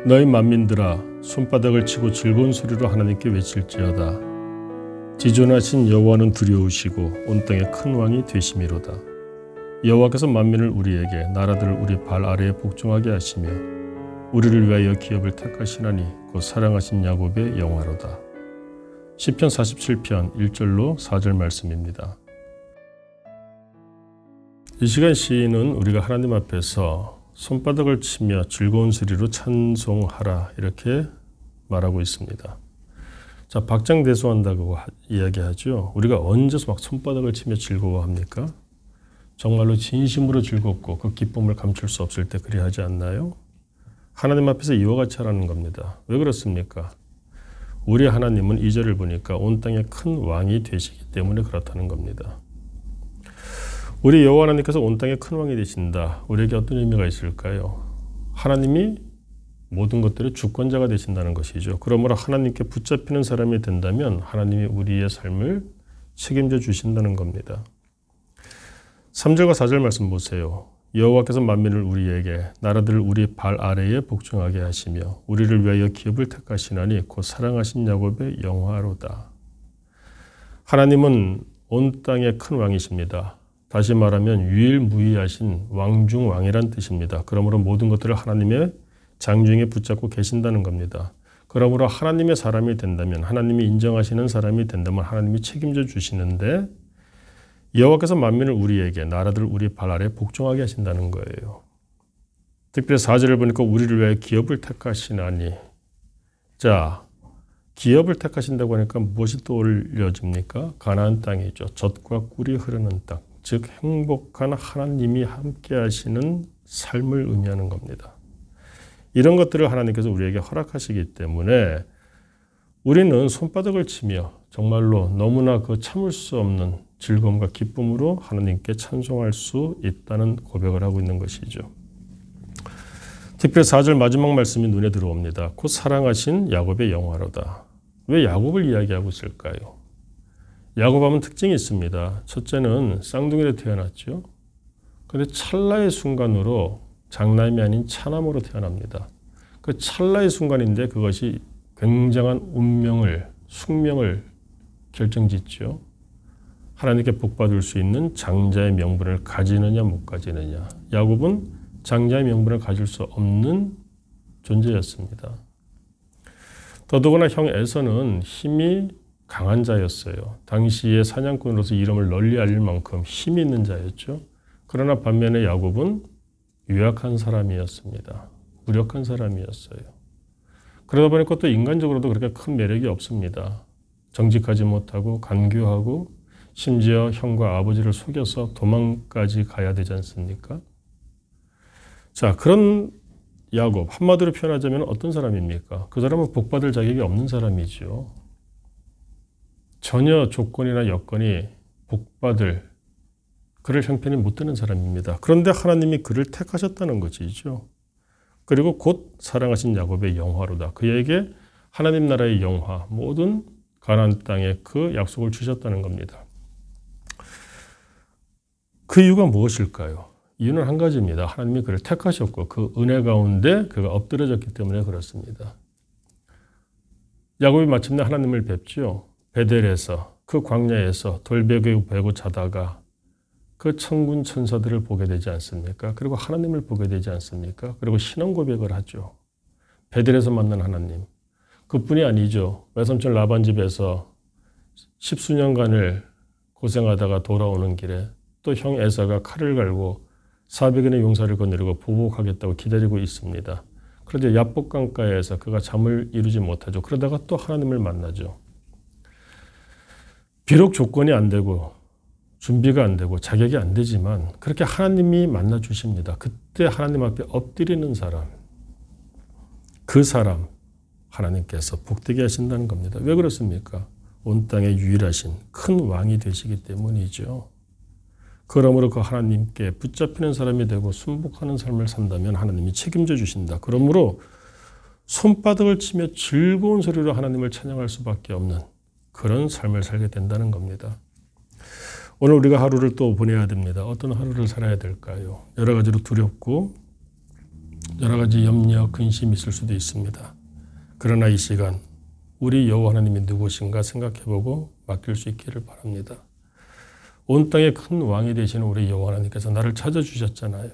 너희 만민들아 손바닥을 치고 즐거운 소리로 하나님께 외칠지어다. 지존하신 여호와는 두려우시고 온 땅의 큰 왕이 되심이로다. 여호와께서 만민을 우리에게 나라들을 우리 발 아래에 복종하게 하시며 우리를 위하여 기업을 택하시나니 곧 사랑하신 야곱의 영화로다. 시편 47편 1절로 4절 말씀입니다. 이 시간 시인은 우리가 하나님 앞에서 손바닥을 치며 즐거운 소리로 찬송하라 이렇게 말하고 있습니다. 자, 박장대소한다고 이야기하죠. 우리가 언제서 막 손바닥을 치며 즐거워합니까? 정말로 진심으로 즐겁고 그 기쁨을 감출 수 없을 때 그리 하지 않나요? 하나님 앞에서 이와 같이 하라는 겁니다. 왜 그렇습니까? 우리 하나님은 2절을 보니까 온 땅의 큰 왕이 되시기 때문에 그렇다는 겁니다. 우리 여호와 하나님께서 온 땅의 큰 왕이 되신다. 우리에게 어떤 의미가 있을까요? 하나님이 모든 것들의 주권자가 되신다는 것이죠. 그러므로 하나님께 붙잡히는 사람이 된다면 하나님이 우리의 삶을 책임져 주신다는 겁니다. 3절과 4절 말씀 보세요. 여호와께서 만민을 우리에게 나라들을 우리 발 아래에 복종하게 하시며 우리를 위하여 기업을 택하시나니 곧 사랑하신 야곱의 영화로다. 하나님은 온 땅의 큰 왕이십니다. 다시 말하면 유일무이하신 왕중왕이란 뜻입니다. 그러므로 모든 것들을 하나님의 장중에 붙잡고 계신다는 겁니다. 그러므로 하나님의 사람이 된다면, 하나님이 인정하시는 사람이 된다면 하나님이 책임져 주시는데 여호와께서 만민을 우리에게 나라들 우리 발 아래 복종하게 하신다는 거예요. 특별히 4절을 보니까 우리를 위하여 기업을 택하시나니, 자, 기업을 택하신다고 하니까 무엇이 떠올려집니까? 가나안 땅이죠. 젖과 꿀이 흐르는 땅, 즉 행복한 하나님이 함께 하시는 삶을 의미하는 겁니다. 이런 것들을 하나님께서 우리에게 허락하시기 때문에 우리는 손바닥을 치며 정말로 너무나 그 참을 수 없는 즐거움과 기쁨으로 하나님께 찬송할 수 있다는 고백을 하고 있는 것이죠. 특별히 4절 마지막 말씀이 눈에 들어옵니다. 곧 사랑하신 야곱의 영화로다. 왜 야곱을 이야기하고 있을까요? 야곱하면 특징이 있습니다. 첫째는 쌍둥이로 태어났죠. 그런데 찰나의 순간으로 장남이 아닌 차남으로 태어납니다. 그 찰나의 순간인데 그것이 굉장한 운명을, 숙명을 결정짓죠. 하나님께 복받을 수 있는 장자의 명분을 가지느냐 못 가지느냐. 야곱은 장자의 명분을 가질 수 없는 존재였습니다. 더더구나 형 에서는 힘이 강한 자였어요. 당시의 사냥꾼으로서 이름을 널리 알릴 만큼 힘이 있는 자였죠. 그러나 반면에 야곱은 유약한 사람이었습니다. 무력한 사람이었어요. 그러다 보니까 또 인간적으로도 그렇게 큰 매력이 없습니다. 정직하지 못하고 간교하고 심지어 형과 아버지를 속여서 도망까지 가야 되지 않습니까? 자, 그런 야곱, 한마디로 표현하자면 어떤 사람입니까? 그 사람은 복받을 자격이 없는 사람이죠. 전혀 조건이나 여건이 복받을 그를 형편이 못 드는 사람입니다. 그런데 하나님이 그를 택하셨다는 것이죠. 그리고 곧 사랑하신 야곱의 영화로다. 그에게 하나님 나라의 영화, 모든 가나안 땅에 그 약속을 주셨다는 겁니다. 그 이유가 무엇일까요? 이유는 한 가지입니다. 하나님이 그를 택하셨고 그 은혜 가운데 그가 엎드려졌기 때문에 그렇습니다. 야곱이 마침내 하나님을 뵙죠. 베델에서, 그 광야에서 돌베개 베고 자다가 그 천군 천사들을 보게 되지 않습니까? 그리고 하나님을 보게 되지 않습니까? 그리고 신앙 고백을 하죠. 베델에서 만난 하나님. 그뿐이 아니죠. 외삼촌 라반 집에서 10수년간을 고생하다가 돌아오는 길에 또 형 에사가 칼을 갈고 400인의 용사를 거느리고 보복하겠다고 기다리고 있습니다. 그런데 야복강가에서 그가 잠을 이루지 못하죠. 그러다가 또 하나님을 만나죠. 비록 조건이 안 되고 준비가 안 되고 자격이 안 되지만 그렇게 하나님이 만나 주십니다. 그때 하나님 앞에 엎드리는 사람, 그 사람 하나님께서 복되게 하신다는 겁니다. 왜 그렇습니까? 온 땅에 유일하신 큰 왕이 되시기 때문이죠. 그러므로 그 하나님께 붙잡히는 사람이 되고 순복하는 삶을 산다면 하나님이 책임져 주신다. 그러므로 손바닥을 치며 즐거운 소리로 하나님을 찬양할 수밖에 없는 그런 삶을 살게 된다는 겁니다. 오늘 우리가 하루를 또 보내야 됩니다. 어떤 하루를 살아야 될까요? 여러 가지로 두렵고 여러 가지 염려, 근심이 있을 수도 있습니다. 그러나 이 시간 우리 여호와 하나님이 누구신가 생각해보고 맡길 수 있기를 바랍니다. 온 땅의 큰 왕이 되시는 우리 여호와 하나님께서 나를 찾아주셨잖아요.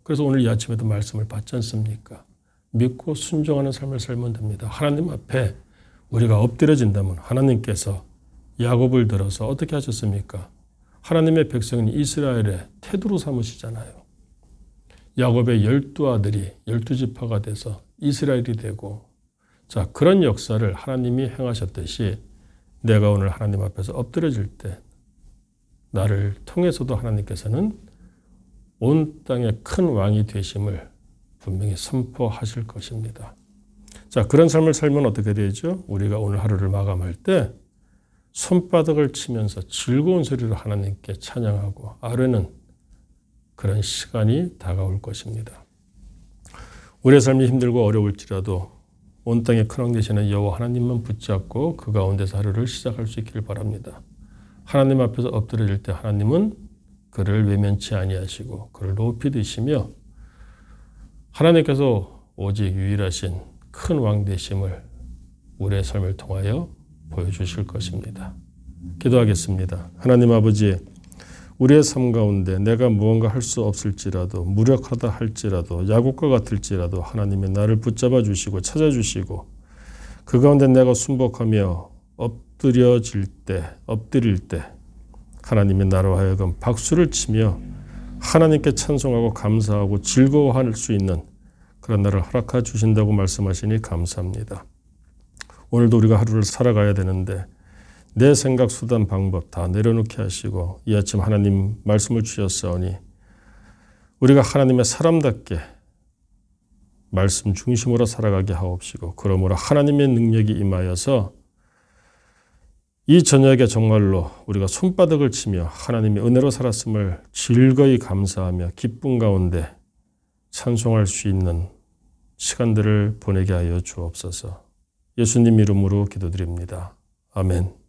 그래서 오늘 이 아침에도 말씀을 받지 않습니까? 믿고 순종하는 삶을 살면 됩니다. 하나님 앞에 우리가 엎드려진다면 하나님께서 야곱을 들어서 어떻게 하셨습니까? 하나님의 백성인 이스라엘의 태도로 삼으시잖아요. 야곱의 12아들이 12지파가 돼서 이스라엘이 되고, 자, 그런 역사를 하나님이 행하셨듯이 내가 오늘 하나님 앞에서 엎드려질 때 나를 통해서도 하나님께서는 온 땅의 큰 왕이 되심을 분명히 선포하실 것입니다. 자, 그런 삶을 살면 어떻게 되죠? 우리가 오늘 하루를 마감할 때 손바닥을 치면서 즐거운 소리로 하나님께 찬양하고 아뢰는 그런 시간이 다가올 것입니다. 우리의 삶이 힘들고 어려울지라도 온 땅의 큰 왕 되시는 여호와 하나님만 붙잡고 그 가운데서 하루를 시작할 수 있기를 바랍니다. 하나님 앞에서 엎드려질 때 하나님은 그를 외면치 아니하시고 그를 높이 드시며 하나님께서 오직 유일하신 큰 왕 되심을 우리의 삶을 통하여 보여주실 것입니다. 기도하겠습니다. 하나님 아버지, 우리의 삶 가운데 내가 무언가 할 수 없을지라도 무력하다 할지라도 야곱과 같을지라도 하나님이 나를 붙잡아 주시고 찾아주시고 그 가운데 내가 순복하며 엎드릴 때 하나님이 나로 하여금 박수를 치며 하나님께 찬송하고 감사하고 즐거워할 수 있는 그런 날을 허락해 주신다고 말씀하시니 감사합니다. 오늘도 우리가 하루를 살아가야 되는데 내 생각, 수단, 방법 다 내려놓게 하시고 이 아침 하나님 말씀을 주셨사오니 우리가 하나님의 사람답게 말씀 중심으로 살아가게 하옵시고 그러므로 하나님의 능력이 임하여서 이 저녁에 정말로 우리가 손바닥을 치며 하나님의 은혜로 살았음을 즐거이 감사하며 기쁨 가운데 찬송할 수 있는 시간들을 보내게 하여 주옵소서. 예수님 이름으로 기도드립니다. 아멘.